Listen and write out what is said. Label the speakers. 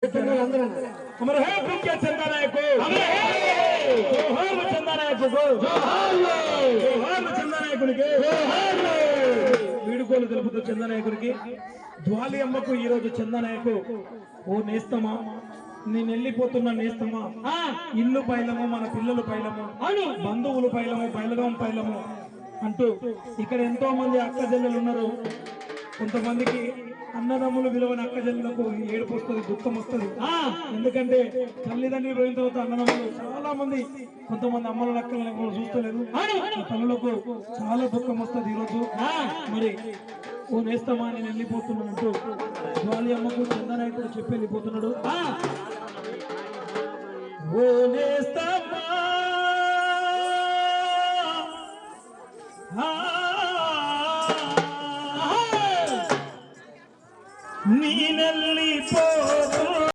Speaker 1: हमारे है प्रिय चंदा नायक जोहार चंदा नायक जोहार चंदा నాయకునికి వీడుకోలు తెలుపుతూ చందా నాయకునికి జ్వాలి అమ్మకు ఈ రోజు చందా నాయకు ఓ నేస్తమా నేను వెళ్ళిపోతున్నా నేస్తమా ఇల్లు పైలము మన పిల్లలు పైలము బంధువులు పైలము బయలుగాం పైలము అంటూ ఇక్కడ ఎంతో మంది అక్క చెల్లెలు ఉన్నారు. కొంతమందికి అన్నదమ్ములు విలువని అక్క చెల్లెలకు ఏడుపు వస్తుంది, దుఃఖం వస్తుంది. ఎందుకంటే తల్లిదండ్రులు పోయిన తర్వాత అన్నదమ్ములు చాలా మంది కొంతమంది అమ్మల అక్కలను చూస్తలేదు. తల్లులకు చాలా దుఃఖం వస్తుంది ఈరోజు. మరి ఓ నేస్తమా నేను వెళ్ళిపోతున్నానంటూ జ్వాలి అమ్మకు చందా నాయకుడు చెప్పి వెళ్ళిపోతున్నాడు. ఓ నేస్తమా